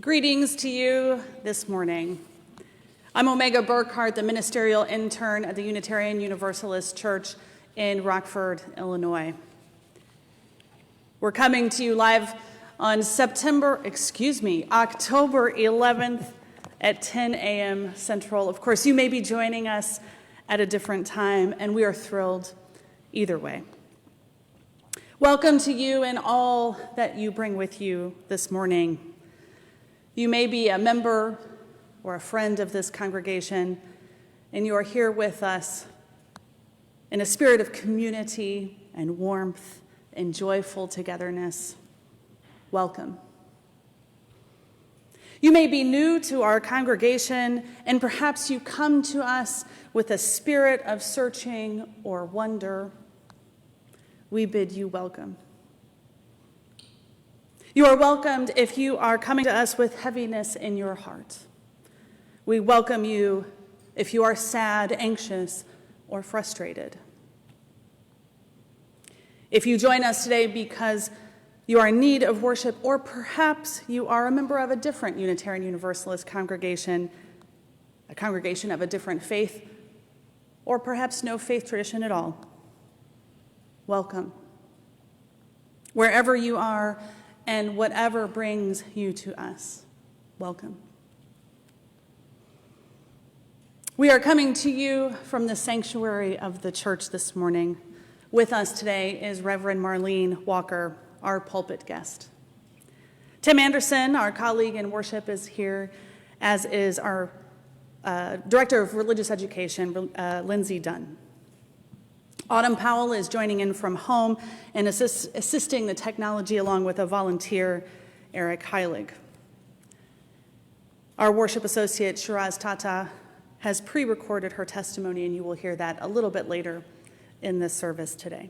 Greetings to you this morning. I'm Omega Burkhart, the ministerial intern at the Unitarian Universalist Church in Rockford, Illinois. We're coming to you live on October 11th at 10 a.m. Central. Of course, you may be joining us at a different time, and we are thrilled either way. Welcome to you and all that you bring with you this morning. You may be a member or a friend of this congregation, and you are here with us in a spirit of community and warmth and joyful togetherness. Welcome. You may be new to our congregation, and perhaps you come to us with a spirit of searching or wonder. We bid you welcome. You are welcomed if you are coming to us with heaviness in your heart. We welcome you if you are sad, anxious, or frustrated. If you join us today because you are in need of worship, or perhaps you are a member of a different Unitarian Universalist congregation, a congregation of a different faith, or perhaps no faith tradition at all, welcome. Wherever you are and whatever brings you to us, welcome. We are coming to you from the sanctuary of the church this morning. With us today is Reverend Marlene Walker, our pulpit guest. Tim Anderson, our colleague in worship, is here, as is our Director of Religious Education, Lindsay Dunn. Autumn Powell is joining in from home and assisting the technology along with a volunteer, Eric Heilig. Our worship associate, Shiraz Tata, has pre-recorded her testimony, and you will hear that a little bit later in this service today.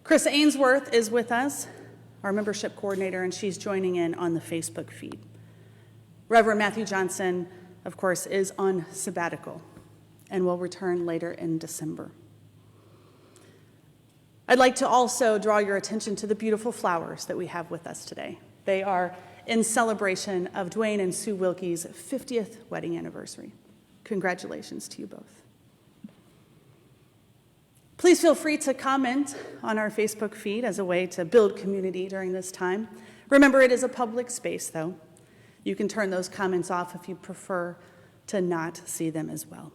Chris Ainsworth is with us, our membership coordinator, and she's joining in on the Facebook feed. Reverend Matthew Johnson, of course, is on sabbatical and will return later in December. I'd like to also draw your attention to the beautiful flowers that we have with us today. They are in celebration of Dwayne and Sue Wilkie's 50th wedding anniversary. Congratulations to you both. Please feel free to comment on our Facebook feed as a way to build community during this time. Remember, it is a public space, though. You can turn those comments off if you prefer to not see them as well.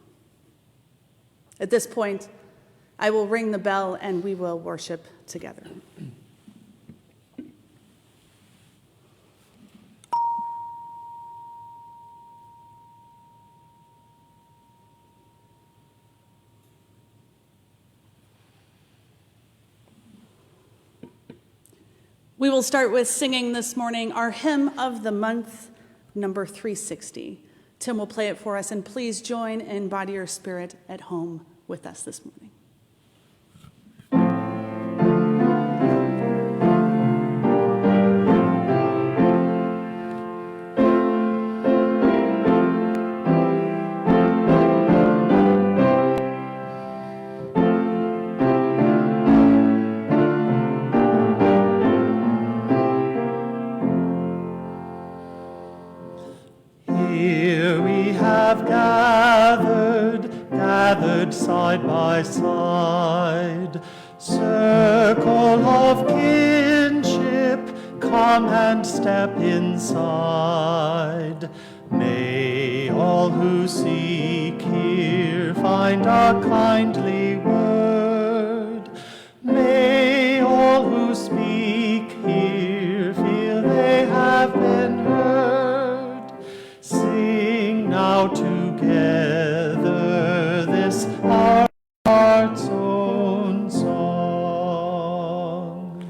At this point, I will ring the bell and we will worship together. We will start with singing this morning our hymn of the month, number 360. Tim will play it for us, and please join in body or spirit at home with us this morning. Gathered side by side, circle of kinship, come and step inside. May all who seek here find a kindly word. May all who speak here feel they have been heard. Sing now together this our heart's own song.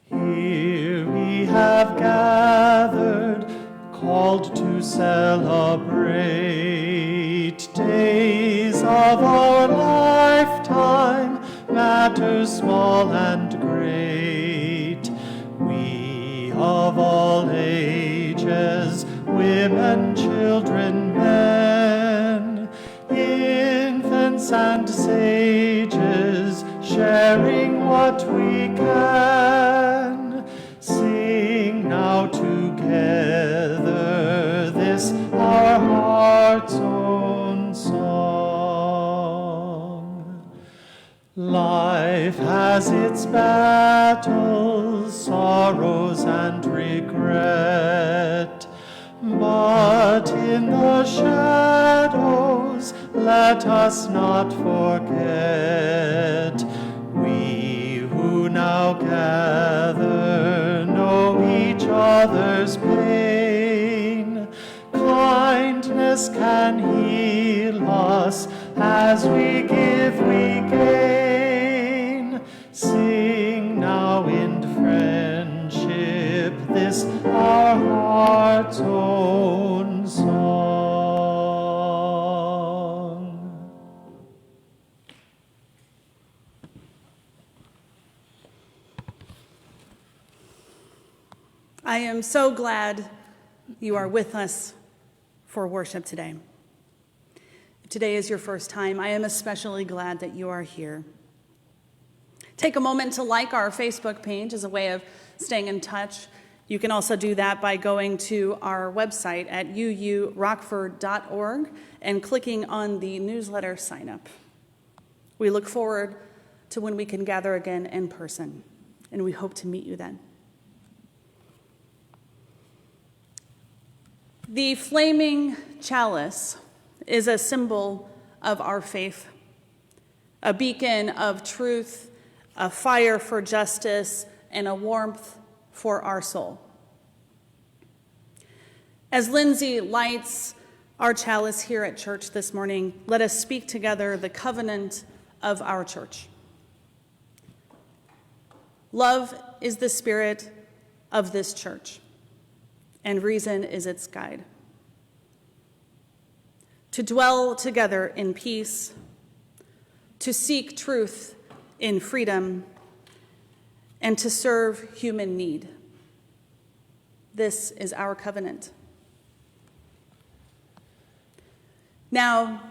Here we have gathered, called to celebrate days of our lifetime, matters small and great. We of all ages, women, children, men, infants and sages, sharing what we can. Sing now together has its battles, sorrows, and regret. But in the shadows, let us not forget, we who now gather know each other's pain. Kindness can heal us, as we give, we gain. Sing now in friendship this our heart's own song. I am so glad you are with us for worship today. If today is your first time, I am especially glad that you are here. Take a moment to like our Facebook page as a way of staying in touch. You can also do that by going to our website at uurockford.org and clicking on the newsletter sign up. We look forward to when we can gather again in person, and we hope to meet you then. The flaming chalice is a symbol of our faith, a beacon of truth, a fire for justice, and a warmth for our soul. As Lindsay lights our chalice here at church this morning, let us speak together the covenant of our church. Love is the spirit of this church, and reason is its guide. To dwell together in peace, to seek truth in freedom, and to serve human need. This is our covenant. Now,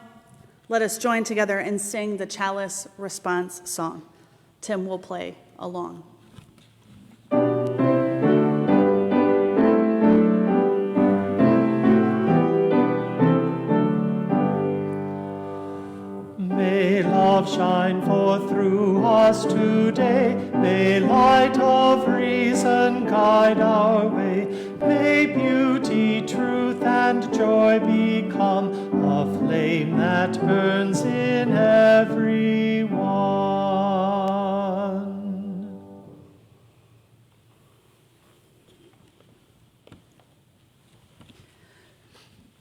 let us join together and sing the chalice response song. Tim will play along. May love shine forth through us today. May light of reason guide our way. May beauty, truth, and joy become a flame that burns in every one.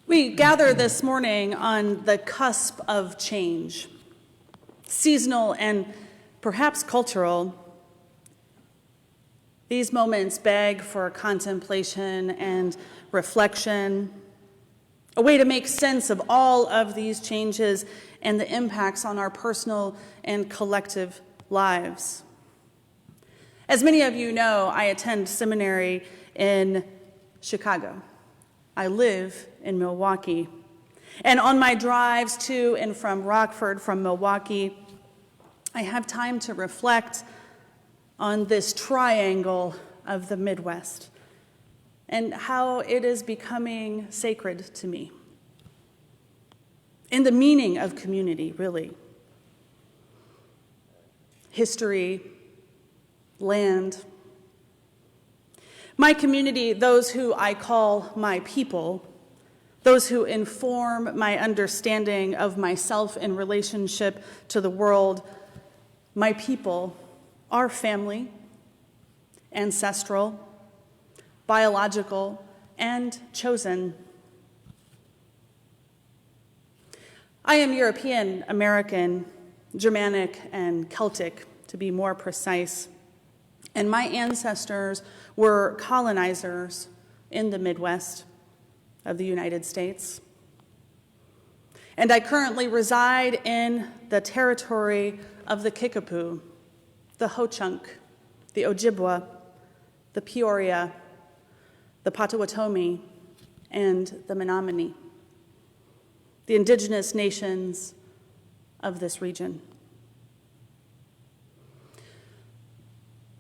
We gather this morning on the cusp of change, seasonal and perhaps cultural. These moments beg for contemplation and reflection, a way to make sense of all of these changes and the impacts on our personal and collective lives. As many of you know, I attend seminary in Chicago. I live in Milwaukee. And on my drives to and from Rockford, from Milwaukee, I have time to reflect on this triangle of the Midwest and how it is becoming sacred to me. And the meaning of community, really. History, land. My community, those who I call my people, those who inform my understanding of myself in relationship to the world, my people are family, ancestral, biological, and chosen. I am European American, Germanic, and Celtic, to be more precise. And my ancestors were colonizers in the Midwest of the United States. And I currently reside in the territory of the Kickapoo, the Ho-Chunk, the Ojibwa, the Peoria, the Potawatomi, and the Menominee, the indigenous nations of this region.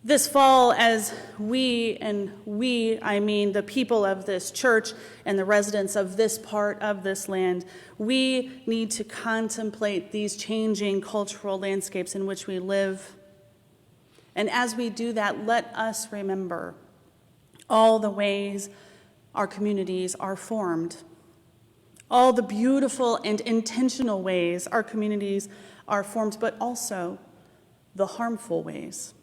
This fall, as I mean the people of this church and the residents of this part of this land, we need to contemplate these changing cultural landscapes in which we live. And as we do that, let us remember all the ways our communities are formed, all the beautiful and intentional ways our communities are formed, but also the harmful ways,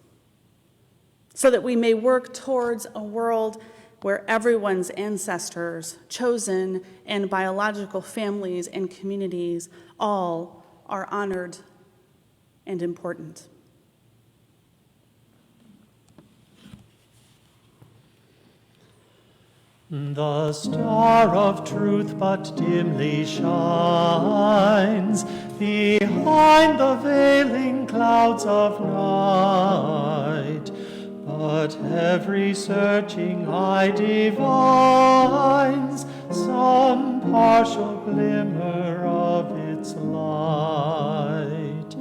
so that we may work towards a world where everyone's ancestors, chosen and biological families and communities all are honored and important. The star of truth but dimly shines behind the veiling clouds of night, but every searching eye divines some partial glimmer of its light.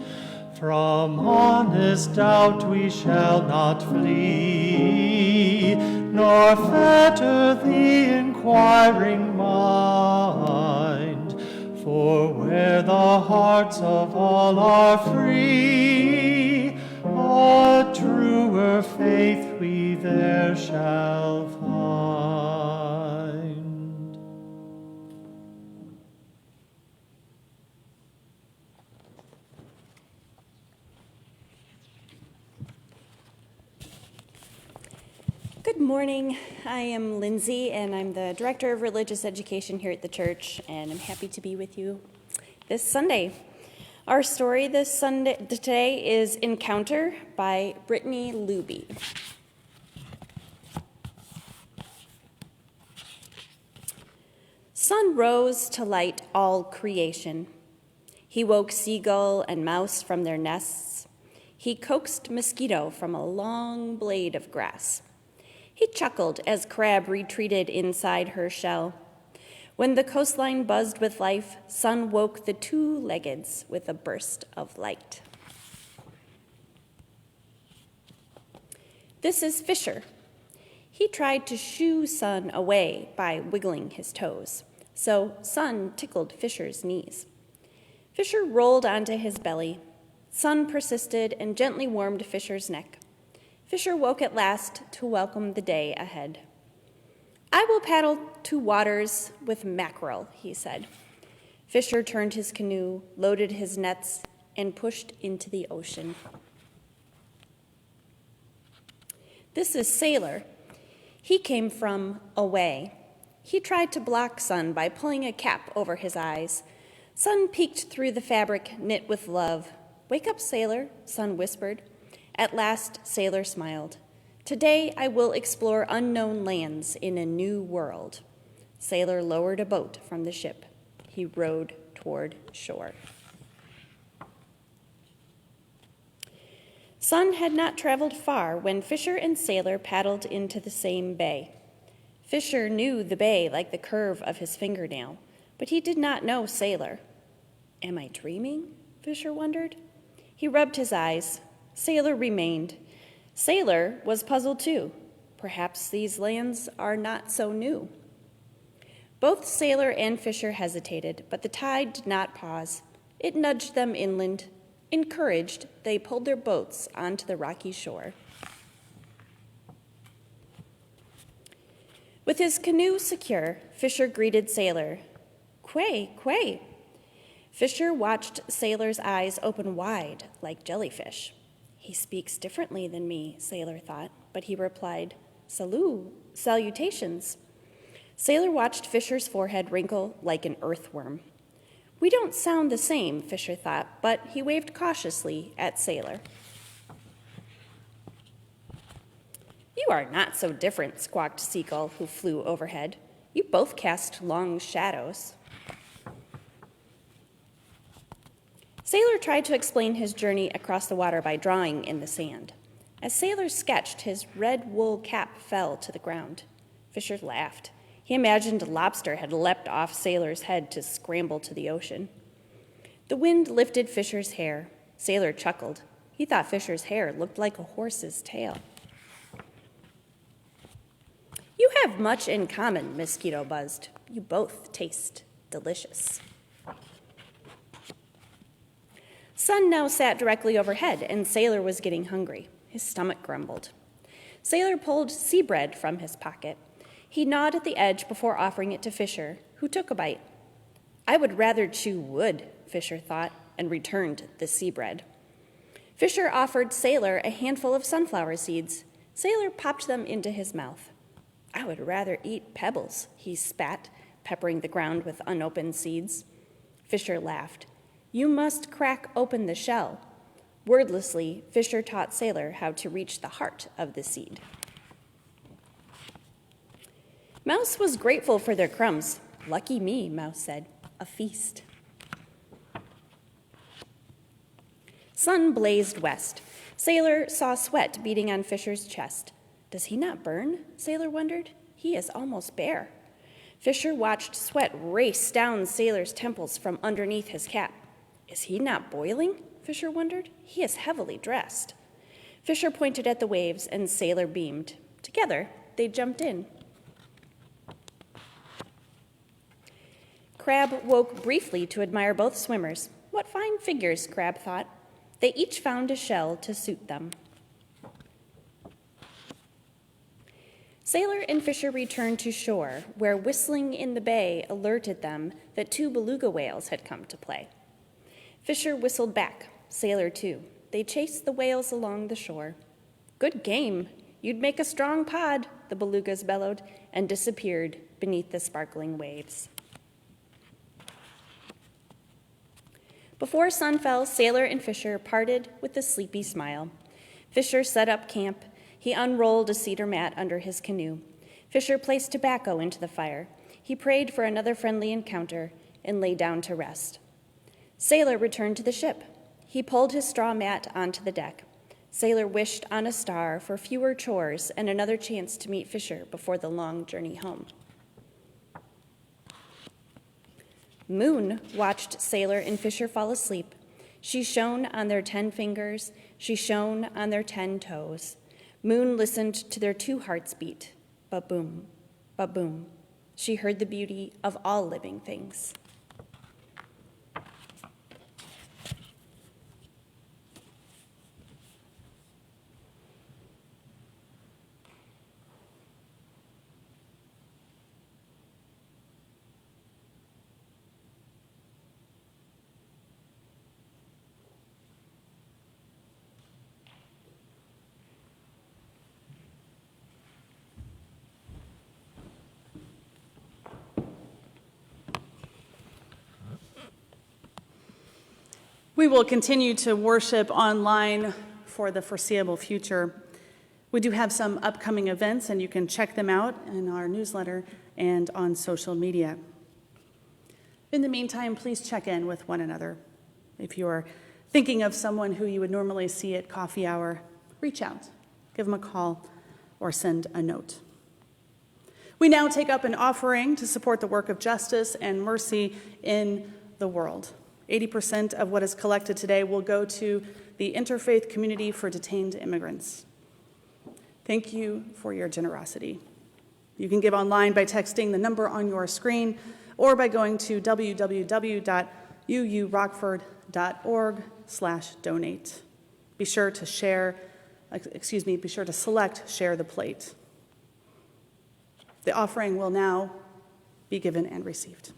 From honest doubt we shall not flee, nor fetter the inquiring mind. For where the hearts of all are free, a truer faith we there shall find. Good morning. I am Lindsay, and I'm the Director of Religious Education here at the church, and I'm happy to be with you this Sunday. Our story today is Encounter by Brittany Luby. Sun rose to light all creation. He woke seagull and mouse from their nests. He coaxed mosquito from a long blade of grass. He chuckled as crab retreated inside her shell. When the coastline buzzed with life, Sun woke the two-leggeds with a burst of light. This is Fisher. He tried to shoo Sun away by wiggling his toes, so Sun tickled Fisher's knees. Fisher rolled onto his belly. Sun persisted and gently warmed Fisher's neck. Fisher woke at last to welcome the day ahead. "I will paddle to waters with mackerel," he said. Fisher turned his canoe, loaded his nets, and pushed into the ocean. This is Sailor. He came from away. He tried to block Sun by pulling a cap over his eyes. Sun peeked through the fabric knit with love. "Wake up, Sailor," Sun whispered. At last, Sailor smiled. "Today I will explore unknown lands in a new world." Sailor lowered a boat from the ship. He rowed toward shore. Sun had not traveled far when Fisher and Sailor paddled into the same bay. Fisher knew the bay like the curve of his fingernail, but he did not know Sailor. "Am I dreaming?" Fisher wondered. He rubbed his eyes. Sailor remained. Sailor was puzzled too. Perhaps these lands are not so new. Both Sailor and Fisher hesitated, but the tide did not pause. It nudged them inland. Encouraged, they pulled their boats onto the rocky shore. With his canoe secure, Fisher greeted Sailor. "Quay, quay." Fisher watched Sailor's eyes open wide like jellyfish. "He speaks differently than me," Sailor thought, but he replied, "Salutations." Sailor watched Fisher's forehead wrinkle like an earthworm. "We don't sound the same," Fisher thought, but he waved cautiously at Sailor. "You are not so different," squawked Seagull, who flew overhead. "You both cast long shadows." Sailor tried to explain his journey across the water by drawing in the sand. As Sailor sketched, his red wool cap fell to the ground. Fisher laughed. He imagined a lobster had leapt off Sailor's head to scramble to the ocean. The wind lifted Fisher's hair. Sailor chuckled. He thought Fisher's hair looked like a horse's tail. "You have much in common," Mosquito buzzed. "You both taste delicious." Sun now sat directly overhead, and Sailor was getting hungry. His stomach grumbled. Sailor pulled sea bread from his pocket. He gnawed at the edge before offering it to Fisher, who took a bite. I would rather chew wood, Fisher thought, and returned the sea bread. Fisher offered Sailor a handful of sunflower seeds. Sailor popped them into his mouth. I would rather eat pebbles, he spat, peppering the ground with unopened seeds. Fisher laughed. You must crack open the shell. Wordlessly, Fisher taught Sailor how to reach the heart of the seed. Mouse was grateful for their crumbs. Lucky me, Mouse said. A feast. Sun blazed west. Sailor saw sweat beating on Fisher's chest. Does he not burn? Sailor wondered. He is almost bare. Fisher watched sweat race down Sailor's temples from underneath his cap. Is he not boiling? Fisher wondered. He is heavily dressed. Fisher pointed at the waves, and Sailor beamed. Together, they jumped in. Crab woke briefly to admire both swimmers. What fine figures, Crab thought. They each found a shell to suit them. Sailor and Fisher returned to shore, where whistling in the bay alerted them that 2 beluga whales had come to play. Fisher whistled back, Sailor too. They chased the whales along the shore. Good game. You'd make a strong pod, the belugas bellowed, and disappeared beneath the sparkling waves. Before sun fell, Sailor and Fisher parted with a sleepy smile. Fisher set up camp. He unrolled a cedar mat under his canoe. Fisher placed tobacco into the fire. He prayed for another friendly encounter and lay down to rest. Sailor returned to the ship. He pulled his straw mat onto the deck. Sailor wished on a star for fewer chores and another chance to meet Fisher before the long journey home. Moon watched Sailor and Fisher fall asleep. She shone on their 10 fingers. She shone on their 10 toes. Moon listened to their 2 hearts beat. Ba-boom, ba-boom. She heard the beauty of all living things. We will continue to worship online for the foreseeable future. We do have some upcoming events, and you can check them out in our newsletter and on social media. In the meantime, please check in with one another. If you are thinking of someone who you would normally see at coffee hour, reach out, give them a call, or send a note. We now take up an offering to support the work of justice and mercy in the world. 80% of what is collected today will go to the Interfaith Community for Detained Immigrants. Thank you for your generosity. You can give online by texting the number on your screen or by going to www.uurockford.org/donate. Be sure to select Share the Plate. The offering will now be given and received.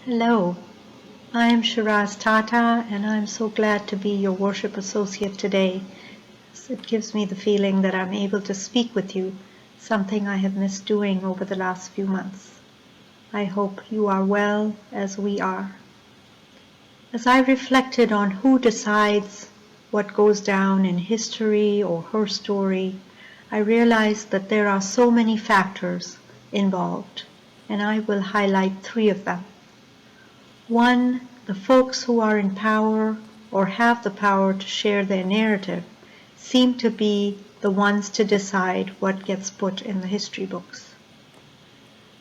Hello, I'm Shiraz Tata, and I'm so glad to be your worship associate today. It gives me the feeling that I'm able to speak with you, something I have missed doing over the last few months. I hope you are well as we are. As I reflected on who decides what goes down in history or her story, I realized that there are so many factors involved, and I will highlight 3 of them. 1, the folks who are in power or have the power to share their narrative seem to be the ones to decide what gets put in the history books.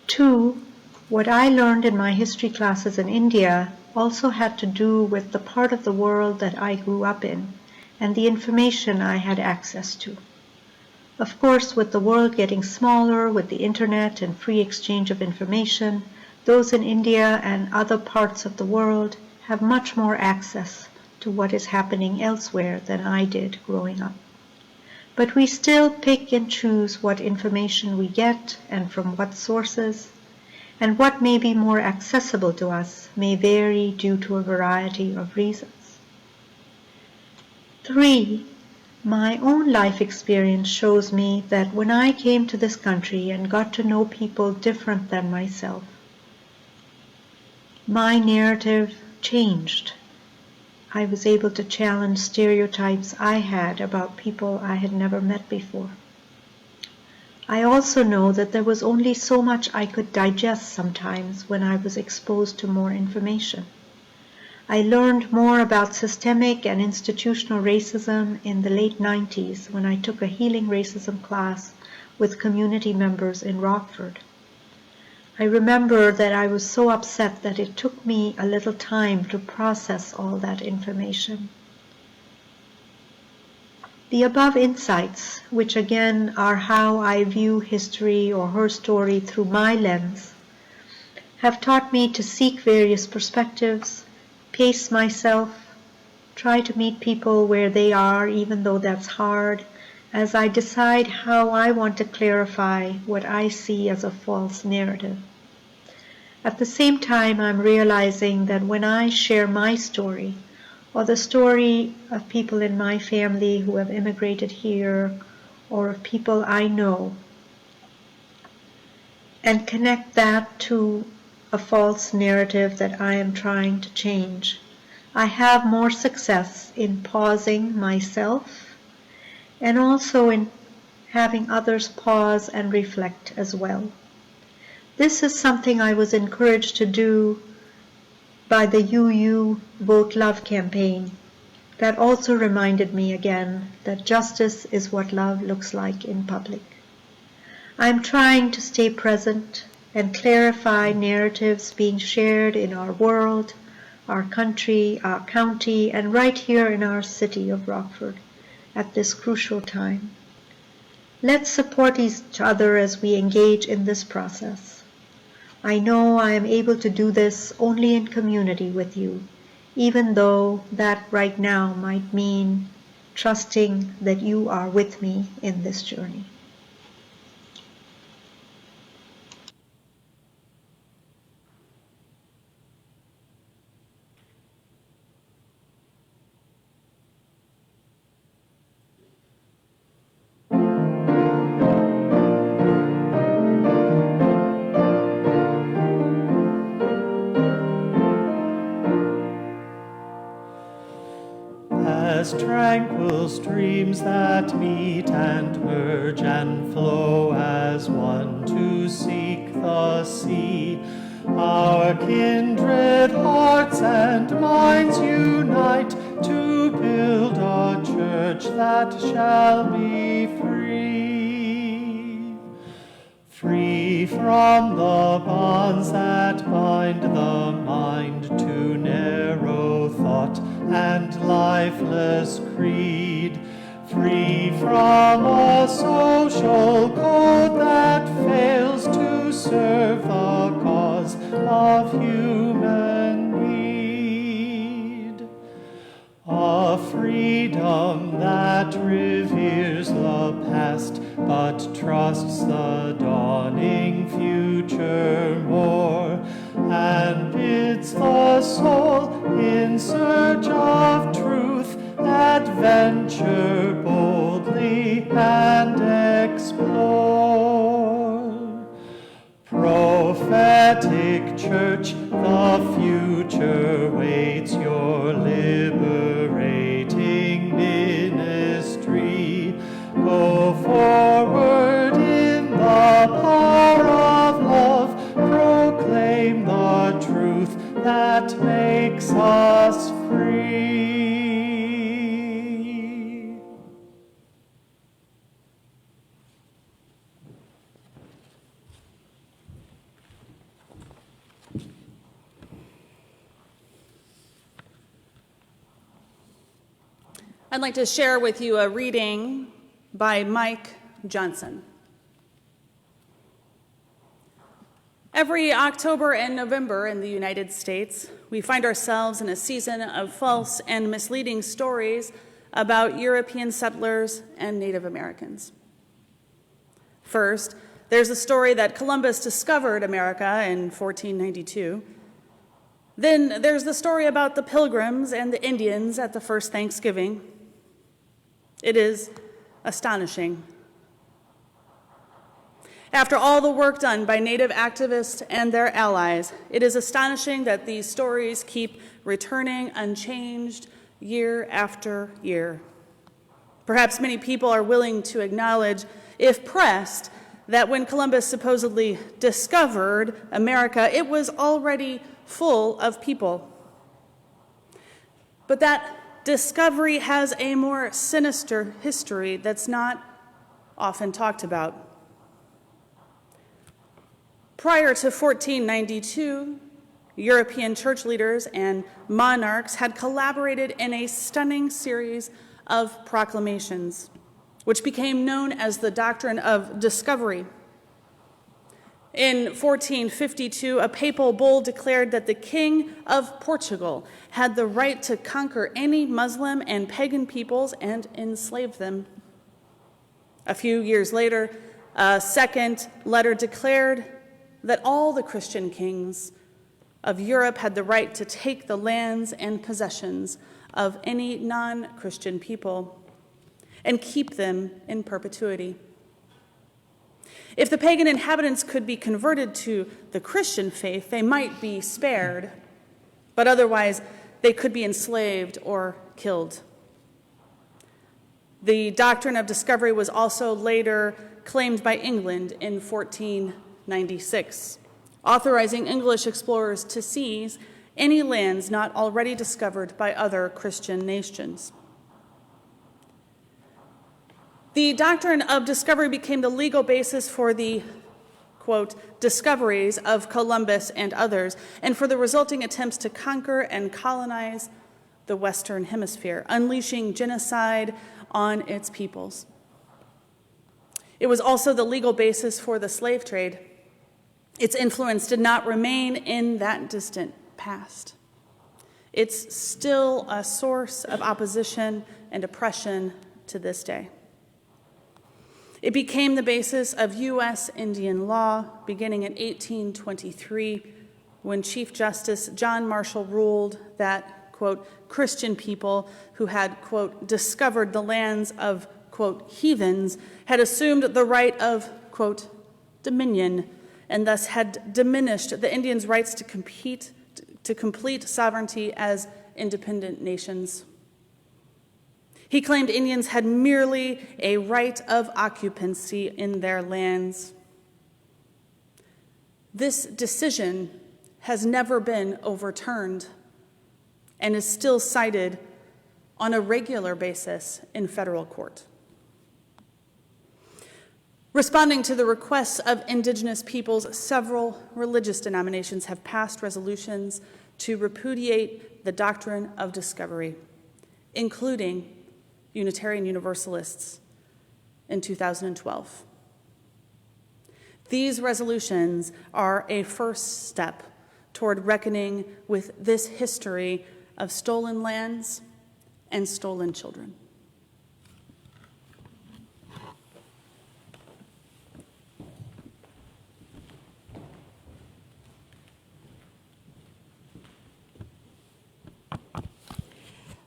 2, what I learned in my history classes in India also had to do with the part of the world that I grew up in and the information I had access to. Of course, with the world getting smaller, with the internet and free exchange of information, those in India and other parts of the world have much more access to what is happening elsewhere than I did growing up. But we still pick and choose what information we get and from what sources, and what may be more accessible to us may vary due to a variety of reasons. 3, my own life experience shows me that when I came to this country and got to know people different than myself, my narrative changed. I was able to challenge stereotypes I had about people I had never met before. I also know that there was only so much I could digest sometimes when I was exposed to more information. I learned more about systemic and institutional racism in the late 90s when I took a healing racism class with community members in Rockford. I remember that I was so upset that it took me a little time to process all that information. The above insights, which again are how I view history or her story through my lens, have taught me to seek various perspectives, pace myself, try to meet people where they are even though that's hard, as I decide how I want to clarify what I see as a false narrative. At the same time, I'm realizing that when I share my story, or the story of people in my family who have immigrated here, or of people I know, and connect that to a false narrative that I am trying to change, I have more success in pausing myself and also in having others pause and reflect as well. This is something I was encouraged to do by the UU Vote Love campaign. That also reminded me again that justice is what love looks like in public. I'm trying to stay present and clarify narratives being shared in our world, our country, our county, and right here in our city of Rockford at this crucial time. Let's support each other as we engage in this process. I know I am able to do this only in community with you, even though that right now might mean trusting that you are with me in this journey. As tranquil streams that meet and merge and flow as one to seek the sea, our kindred hearts and minds unite to build a church that shall be free. Free from the bonds that bind the mind to narrow thought and lifeless creed. Free from a social code that fails to serve the cause of human need. A freedom that reveres the past but trusts the dawning future more. and bids the soul in search of truth adventure boldly and explore. Prophetic Church, the future waits your liberating ministry. Go forward in the power of love, proclaim the truth that makes us free. I'd like to share with you a reading by Mike Johnson. Every October and November in the United States, we find ourselves in a season of false and misleading stories about European settlers and Native Americans. First, there's the story that Columbus discovered America in 1492. Then there's the story about the Pilgrims and the Indians at the first Thanksgiving. It is astonishing. After all the work done by Native activists and their allies, it is astonishing that these stories keep returning unchanged year after year. Perhaps many people are willing to acknowledge, if pressed, that when Columbus supposedly discovered America, it was already full of people. But that discovery has a more sinister history that's not often talked about. Prior to 1492, European church leaders and monarchs had collaborated in a stunning series of proclamations, which became known as the doctrine of discovery. In 1452, a papal bull declared that the King of Portugal had the right to conquer any Muslim and pagan peoples and enslave them. A few years later, a second letter declared that all the Christian kings of Europe had the right to take the lands and possessions of any non-Christian people and keep them in perpetuity. If the pagan inhabitants could be converted to the Christian faith, they might be spared, but otherwise they could be enslaved or killed. The doctrine of discovery was also later claimed by England in 1496, authorizing English explorers to seize any lands not already discovered by other Christian nations. The doctrine of discovery became the legal basis for the, quote, discoveries of Columbus and others, and for the resulting attempts to conquer and colonize the Western Hemisphere, unleashing genocide on its peoples. It was also the legal basis for the slave trade. Its influence did not remain in that distant past. It's still a source of opposition and oppression to this day. It became the basis of U.S. Indian law beginning in 1823 when Chief Justice John Marshall ruled that, quote, Christian people who had, quote, discovered the lands of, quote, heathens had assumed the right of, quote, dominion and thus had diminished the Indians' rights to complete sovereignty as independent nations. He claimed Indians had merely a right of occupancy in their lands. This decision has never been overturned and is still cited on a regular basis in federal court. Responding to the requests of indigenous peoples, several religious denominations have passed resolutions to repudiate the doctrine of discovery, including Unitarian Universalists in 2012. These resolutions are a first step toward reckoning with this history of stolen lands and stolen children.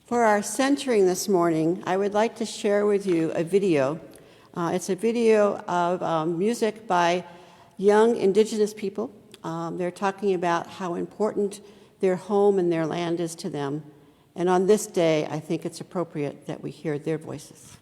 For our centering this morning, I would like to share with you a video. It's a video of music by young Indigenous people. They're talking about how important their home and their land is to them. And on this day, I think it's appropriate that we hear their voices.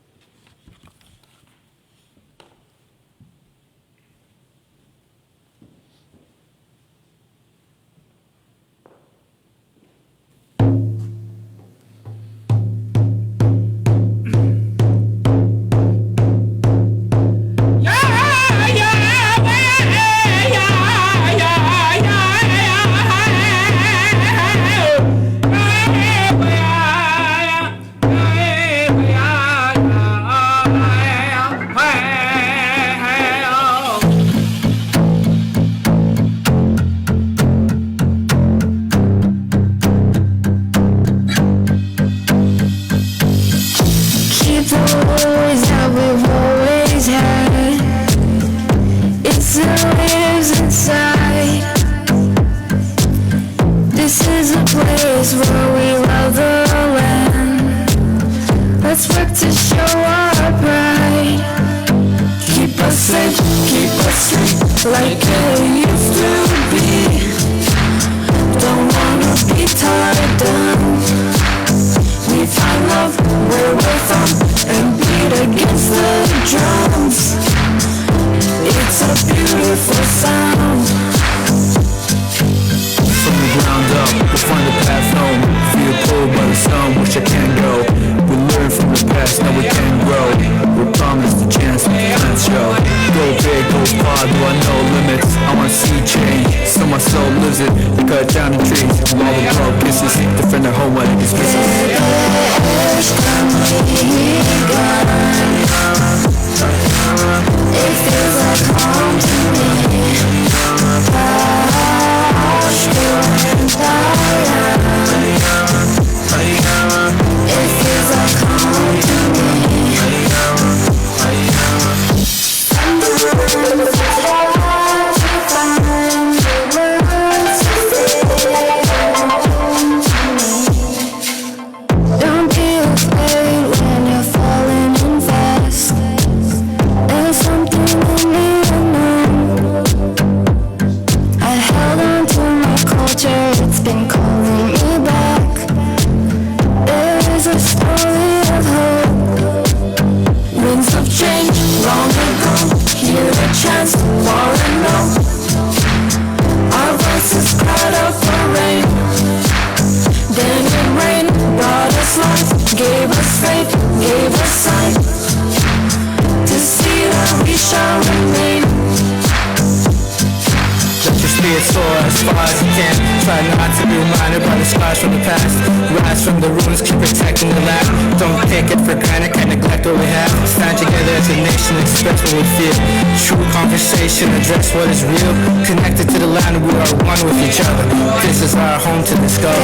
Address what is real, connected to the land, we are one with each other. This is our home to discover.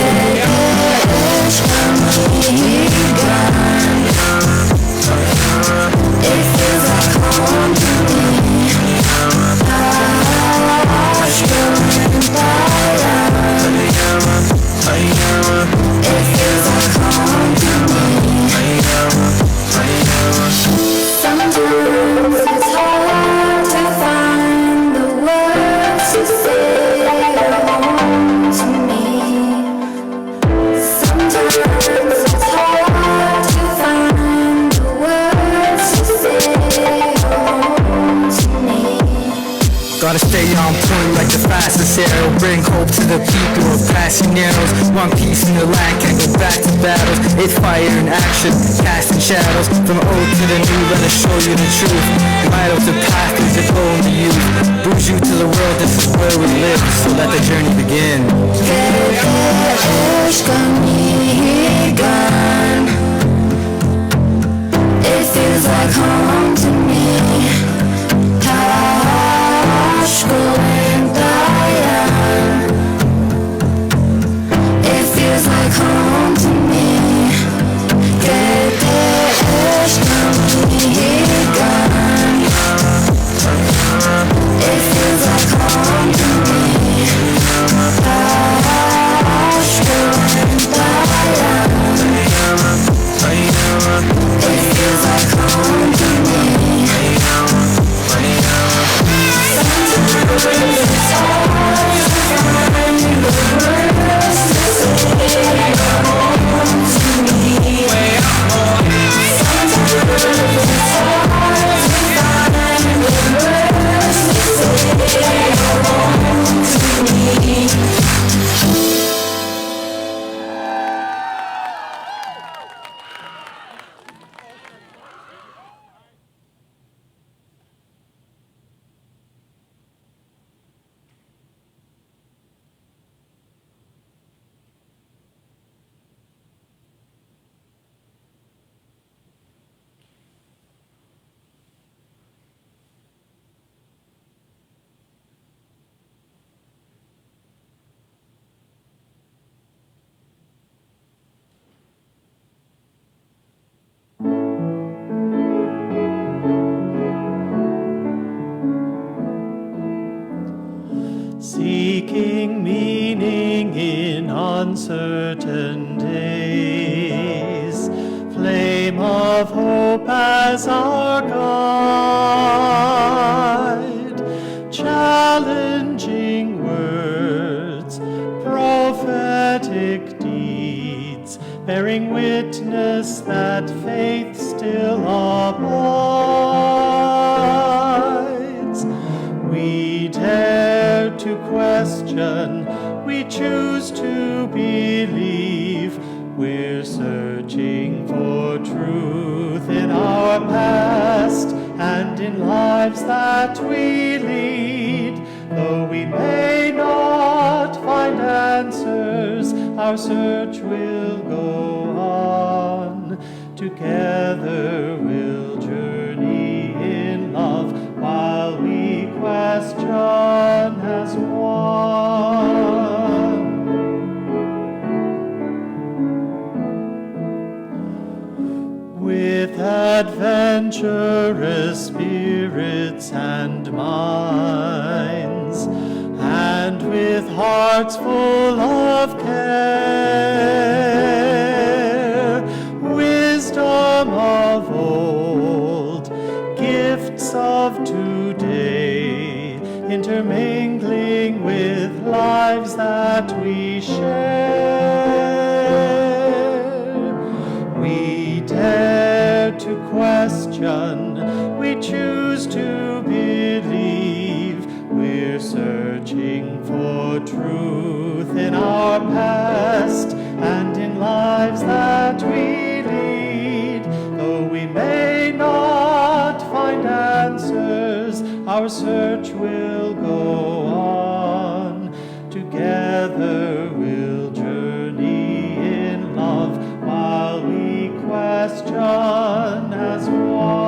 It feels like home to me. It feels like home to me. Sometimes it's hard to find the words to say home to me. Sometimes it's hard to find the words to say home to me. Gotta stay on point like the fastest arrow. Bring hope to the people of passing arrows. One piece in the land, can't go back to battles. It's fire in action, casting shadows. From old to the new, let us show you the truth. Light up the path, is the goal in the youth. Boost you to the world, this is where we live. So let the journey begin. It feels like home to me. It feels like home to me. It feels like home to me. seeking meaning in uncertain days, flame of hope as our guide, challenging words, prophetic deeds, bearing witness that faith still abides. We dare to question, we choose to believe. We're searching for truth in our past and in lives that we lead. Though we may not find answers, our search will go on. Together we'll journey in love while we question as one. With adventurous spirits and minds, and with hearts full of care, wisdom of old, gifts of today, intermingling with lives that we share. We dare to question, we choose to believe. We're searching for truth in our past and in lives that we lead. Though we may not find answers, our search will go on. Together we'll journey in love while we question as one.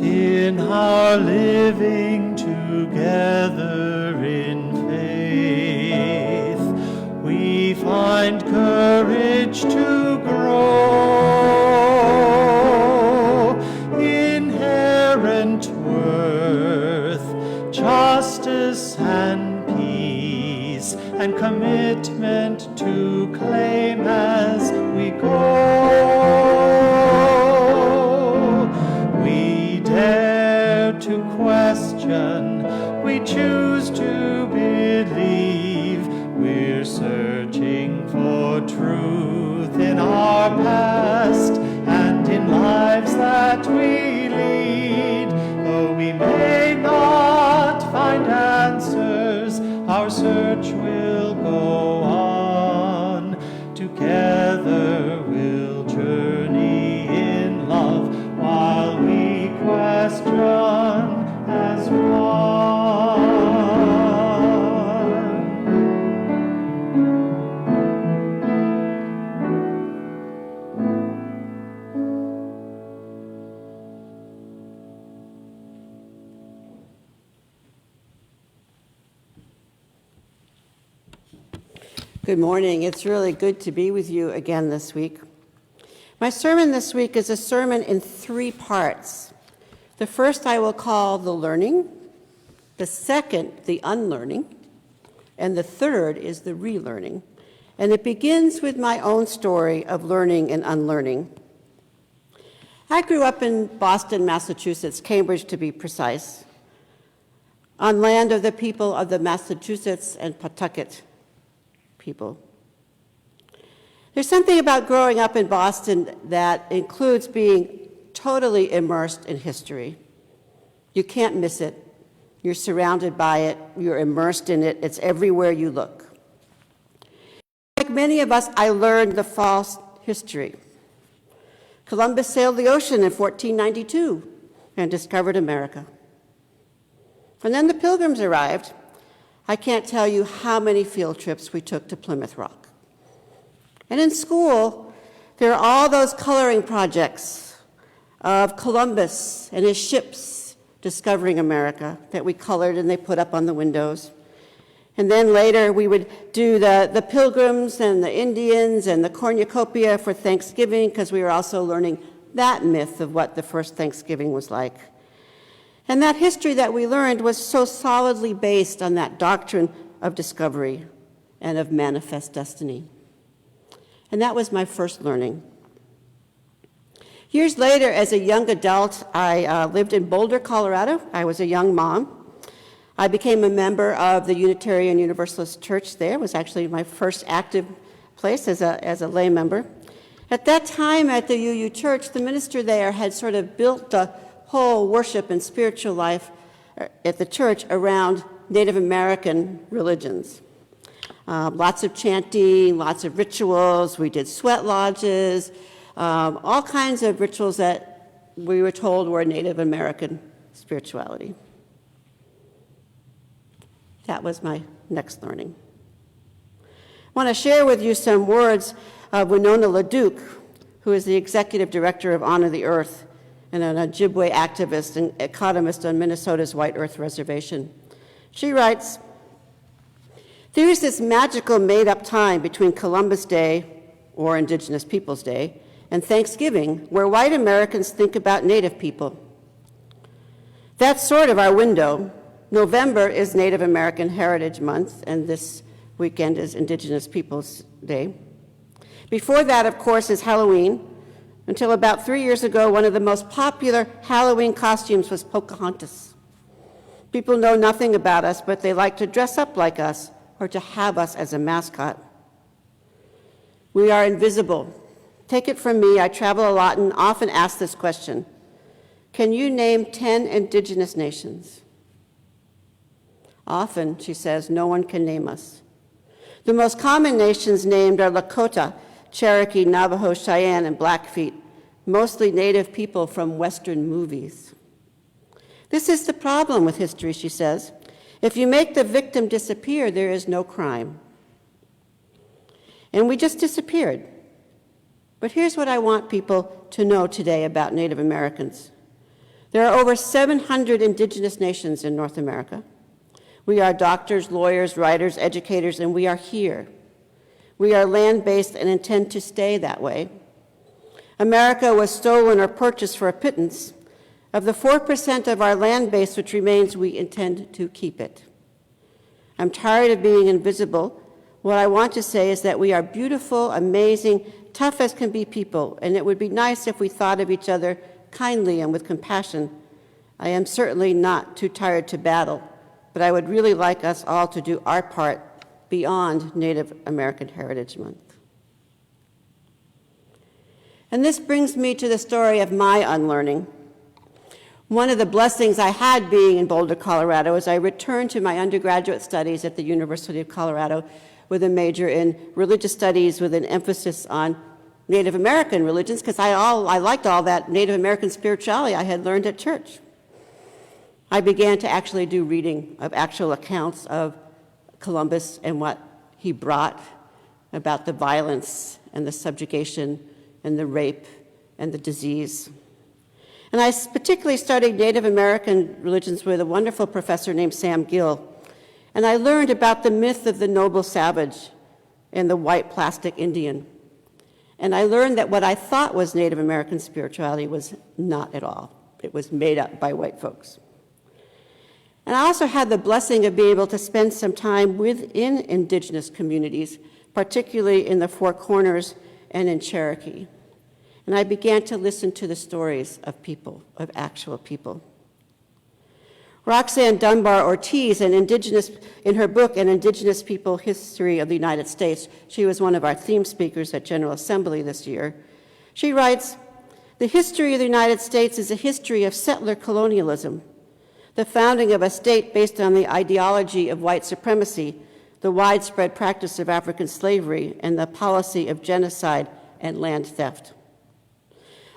In our living together in faith, we find courage to grow, inherent worth, justice and peace, and commitment to claim as we go. We dare to question, we choose to believe. We're searching for truth in our past and in lives that we lead. Though we may not find answers, our search will go on. Together we'll journey in love while we question as one. Good morning. It's really good to be with you again this week. My sermon this week is a sermon in 3 parts. The first I will call the learning, the second the unlearning, and the third is the relearning. And it begins with my own story of learning and unlearning. I grew up in Boston, Massachusetts, Cambridge to be precise, on land of the people of the Massachusetts and Pawtucket people. There's something about growing up in Boston that includes being totally immersed in history. You can't miss it. You're surrounded by it. You're immersed in it. It's everywhere you look. Like many of us, I learned the false history. Columbus sailed the ocean in 1492 and discovered America. And then the Pilgrims arrived. I can't tell you how many field trips we took to Plymouth Rock. And in school, there are all those coloring projects of Columbus and his ships discovering America that we colored and they put up on the windows. And then later we would do the Pilgrims and the Indians and the cornucopia for Thanksgiving because we were also learning that myth of what the first Thanksgiving was like. And that history that we learned was so solidly based on that doctrine of discovery and of manifest destiny. And that was my first learning. Years later, as a young adult, I lived in Boulder, Colorado. I was a young mom. I became a member of the Unitarian Universalist Church there. It was actually my first active place as a lay member. At that time at the UU Church, the minister there had sort of built the whole worship and spiritual life at the church around Native American religions. Lots of chanting, lots of rituals. We did sweat lodges, all kinds of rituals that we were told were Native American spirituality. That was my next learning. I want to share with you some words of Winona LaDuke, who is the executive director of Honor the Earth and an Ojibwe activist and economist on Minnesota's White Earth Reservation. She writes, "There is this magical made-up time between Columbus Day, or Indigenous Peoples Day, and Thanksgiving, where white Americans think about Native people. That's sort of our window. November is Native American Heritage Month, and this weekend is Indigenous Peoples Day. Before that, of course, is Halloween. Until about 3 years ago, one of the most popular Halloween costumes was Pocahontas. People know nothing about us, but they like to dress up like us or to have us as a mascot. We are invisible. Take it from me, I travel a lot and often ask this question. Can you name 10 indigenous nations? Often, she says, no one can name us. The most common nations named are Lakota, Cherokee, Navajo, Cheyenne, and Blackfeet, mostly native people from Western movies. This is the problem with history, she says. If you make the victim disappear, there is no crime. And we just disappeared. But here's what I want people to know today about Native Americans. There are over 700 indigenous nations in North America. We are doctors, lawyers, writers, educators, and we are here. We are land-based and intend to stay that way. America was stolen or purchased for a pittance. Of the 4% of our land base which remains, we intend to keep it. I'm tired of being invisible. What I want to say is that we are beautiful, amazing, tough as can be people, and it would be nice if we thought of each other kindly and with compassion. I am certainly not too tired to battle, but I would really like us all to do our part beyond Native American Heritage Month. And this brings me to the story of my unlearning. One of the blessings I had being in Boulder, Colorado, is I returned to my undergraduate studies at the University of Colorado with a major in religious studies with an emphasis on Native American religions, because I liked all that Native American spirituality I had learned at church. I began to actually do reading of actual accounts of Columbus and what he brought about the violence and the subjugation and the rape and the disease. And I particularly studied Native American religions with a wonderful professor named Sam Gill. And I learned about the myth of the noble savage and the white plastic Indian. And I learned that what I thought was Native American spirituality was not at all. It was made up by white folks. And I also had the blessing of being able to spend some time within indigenous communities, particularly in the Four Corners and in Cherokee. And I began to listen to the stories of people, of actual people. Roxanne Dunbar Ortiz, in her book, An Indigenous People History of the United States, she was one of our theme speakers at General Assembly this year. She writes, "The history of the United States is a history of settler colonialism, the founding of a state based on the ideology of white supremacy, the widespread practice of African slavery, and the policy of genocide and land theft.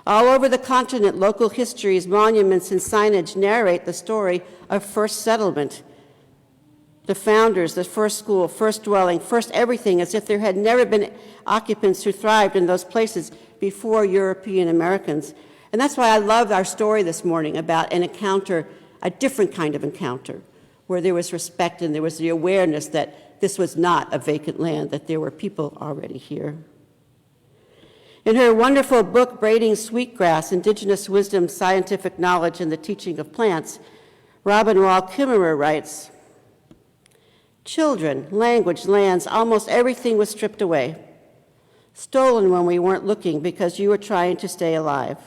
All over the continent, local histories, monuments, and signage narrate the story of first settlement, the founders, the first school, first dwelling, first everything, as if there had never been occupants who thrived in those places before European Americans." And that's why I loved our story this morning about an encounter, a different kind of encounter, where there was respect and there was the awareness that this was not a vacant land, that there were people already here. In her wonderful book, Braiding Sweetgrass, Indigenous Wisdom, Scientific Knowledge, and the Teaching of Plants, Robin Wall Kimmerer writes, "Children, language, lands, almost everything was stripped away, stolen when we weren't looking because you were trying to stay alive.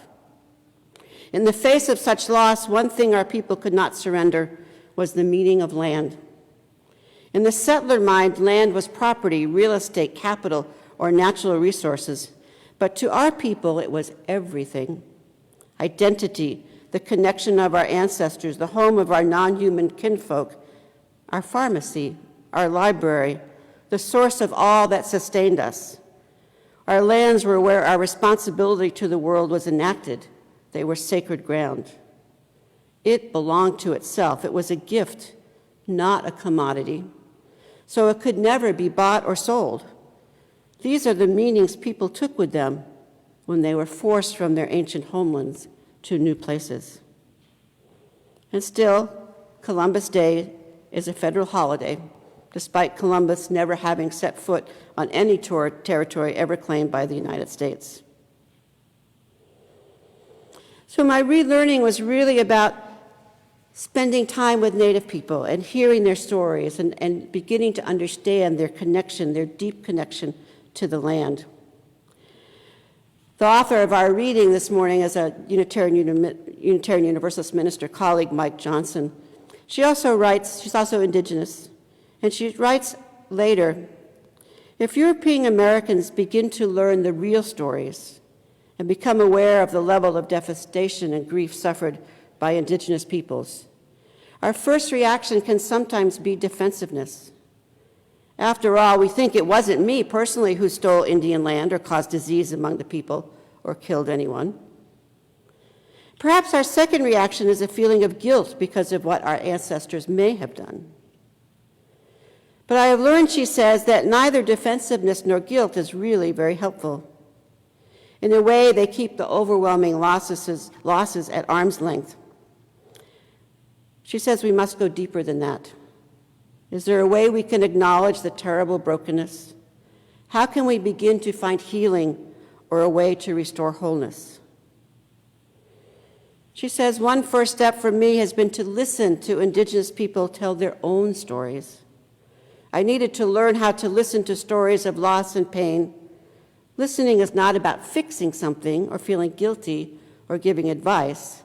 In the face of such loss, one thing our people could not surrender was the meaning of land. In the settler mind, land was property, real estate, capital, or natural resources. But to our people, it was everything. Identity, the connection of our ancestors, the home of our non-human kinfolk, our pharmacy, our library, the source of all that sustained us. Our lands were where our responsibility to the world was enacted. They were sacred ground. It belonged to itself. It was a gift, not a commodity. So it could never be bought or sold. These are the meanings people took with them when they were forced from their ancient homelands to new places. And still, Columbus Day is a federal holiday, despite Columbus never having set foot on any territory ever claimed by the United States. So my relearning was really about spending time with Native people and hearing their stories and beginning to understand their connection, their deep connection to the land. The author of our reading this morning is a Unitarian Universalist minister colleague, Mike Johnson. She also writes, she's also Indigenous, and she writes later, if European Americans begin to learn the real stories and become aware of the level of devastation and grief suffered by Indigenous peoples, our first reaction can sometimes be defensiveness. After all, we think it wasn't me personally who stole Indian land or caused disease among the people or killed anyone. Perhaps our second reaction is a feeling of guilt because of what our ancestors may have done. But I have learned, she says, that neither defensiveness nor guilt is really very helpful. In a way, they keep the overwhelming losses at arm's length. She says we must go deeper than that. Is there a way we can acknowledge the terrible brokenness? How can we begin to find healing or a way to restore wholeness? She says, one first step for me has been to listen to Indigenous people tell their own stories. I needed to learn how to listen to stories of loss and pain. Listening is not about fixing something or feeling guilty or giving advice.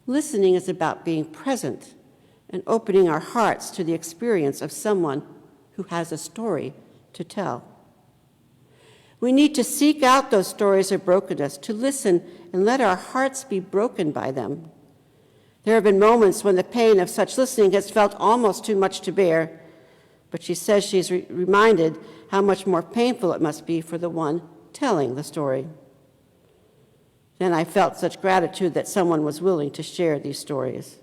Listening is about being present and opening our hearts to the experience of someone who has a story to tell. We need to seek out those stories of brokenness, to listen and let our hearts be broken by them. There have been moments when the pain of such listening has felt almost too much to bear, but she says she's reminded how much more painful it must be for the one telling the story. Then I felt such gratitude that someone was willing to share these stories.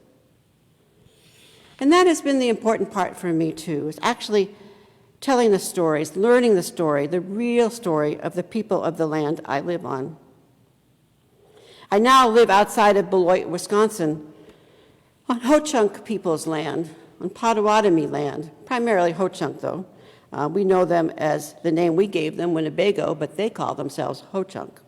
And that has been the important part for me, too, is actually telling the stories, learning the story, the real story of the people of the land I live on. I now live outside of Beloit, Wisconsin, on Ho-Chunk people's land, on Potawatomi land, primarily Ho-Chunk, though. We know them as the name we gave them, Winnebago, but they call themselves Ho-Chunk.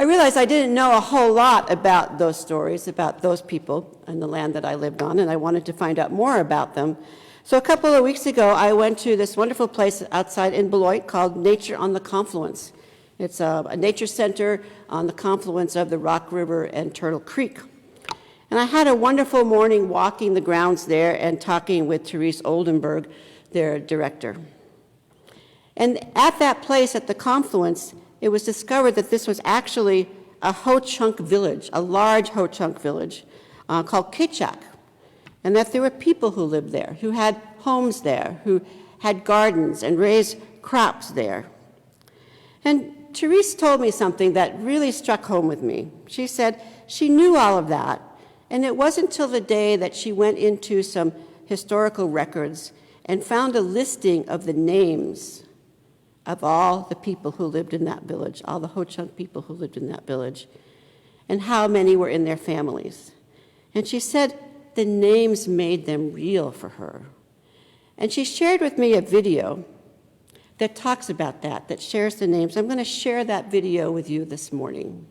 I realized I didn't know a whole lot about those stories, about those people and the land that I lived on, and I wanted to find out more about them. So a couple of weeks ago, I went to this wonderful place outside in Beloit called Nature on the Confluence. It's a nature center on the confluence of the Rock River and Turtle Creek. And I had a wonderful morning walking the grounds there and talking with Therese Oldenburg, their director. And at that place, at the confluence, it was discovered that this was actually a Ho-Chunk village, a large Ho-Chunk village called Ketchak, and that there were people who lived there, who had homes there, who had gardens and raised crops there. And Therese told me something that really struck home with me. She said she knew all of that, and it wasn't until the day that she went into some historical records and found a listing of the names of all the people who lived in that village, all the Ho-Chunk people who lived in that village, and how many were in their families. And she said the names made them real for her. And she shared with me a video that talks about that shares the names. I'm going to share that video with you this morning.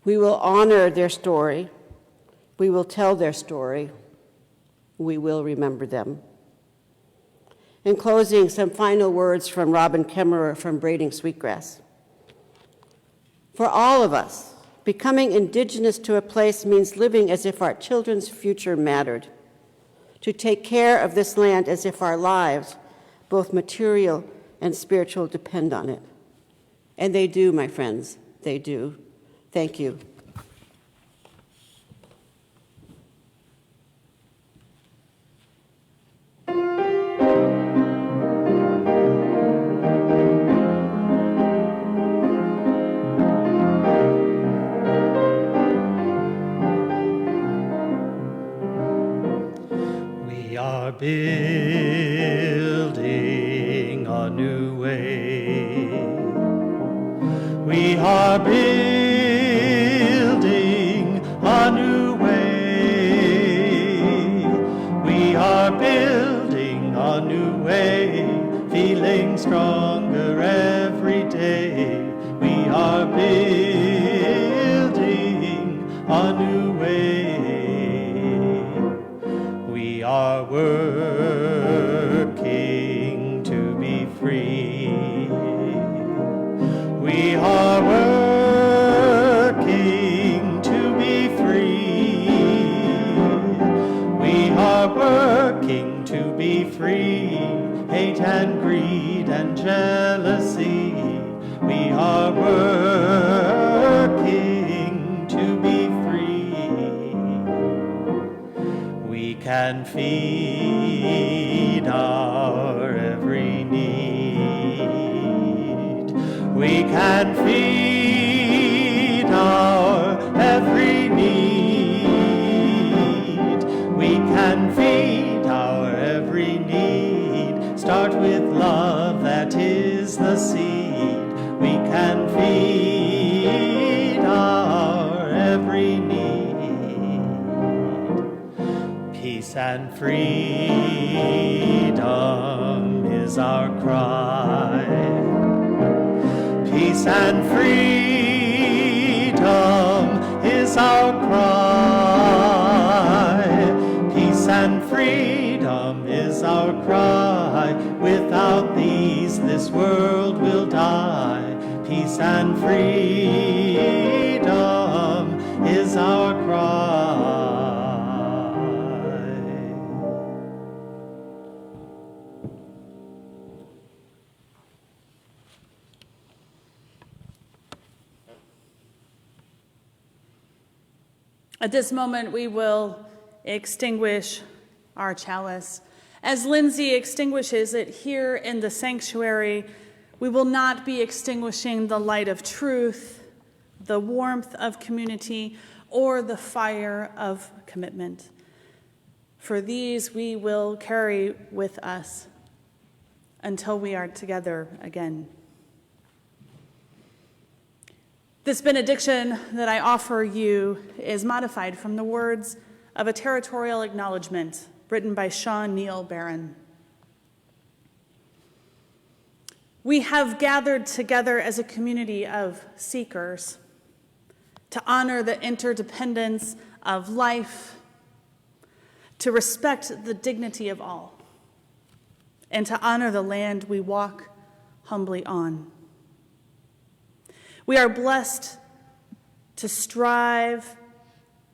We will honor their story. We will tell their story. We will remember them. In closing, some final words from Robin Kemmerer from Braiding Sweetgrass. For all of us, becoming indigenous to a place means living as if our children's future mattered, to take care of this land as if our lives, both material and spiritual, depend on it. And they do, my friends, they do. Thank you. We are building a new way. We are building a new way. We are building a new way, feeling stronger every day. We are building a new way. We are working to be free. We are working to be free. We are working to be free. Hate and greed and jealousy. We are working to be free. We can feed our every need. We can feed our every need. We can feed our every need. Start with love, that is the seed. We can feed our every need. Peace and freedom is our cry. Peace and freedom is our cry. Peace and freedom is our cry. Without these, this world will die. Peace and freedom is our cry. At this moment, we will extinguish our chalice. As Lindsay extinguishes it here in the sanctuary, we will not be extinguishing the light of truth, the warmth of community, or the fire of commitment. For these we will carry with us until we are together again. This benediction that I offer you is modified from the words of a territorial acknowledgement written by Sean Neil Barron. We have gathered together as a community of seekers to honor the interdependence of life, to respect the dignity of all, and to honor the land we walk humbly on. We are blessed to strive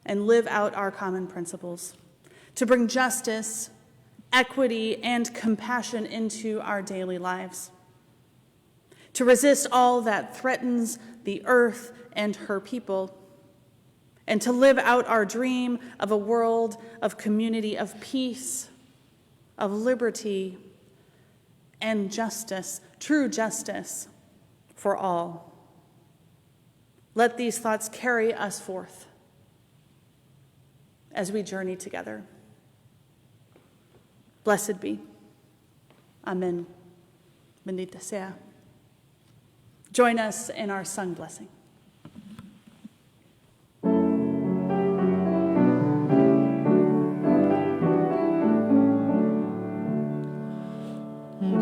and live out our common principles, to bring justice, equity, and compassion into our daily lives, to resist all that threatens the earth and her people, and to live out our dream of a world of community, of peace, of liberty, and justice, true justice for all. Let these thoughts carry us forth as we journey together. Blessed be. Amen. Bendita sea. Join us in our sung blessing.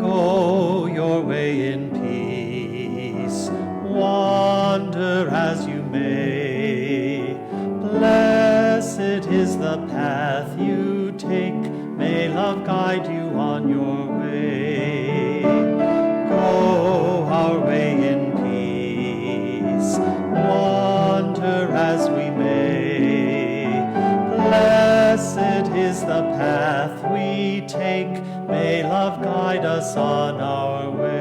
Go your way in peace, wander as you may. Blessed is the path you take, may love guide you on your way. Go our way in peace, wander as we may. Blessed is the path we take, may love guide us on our way.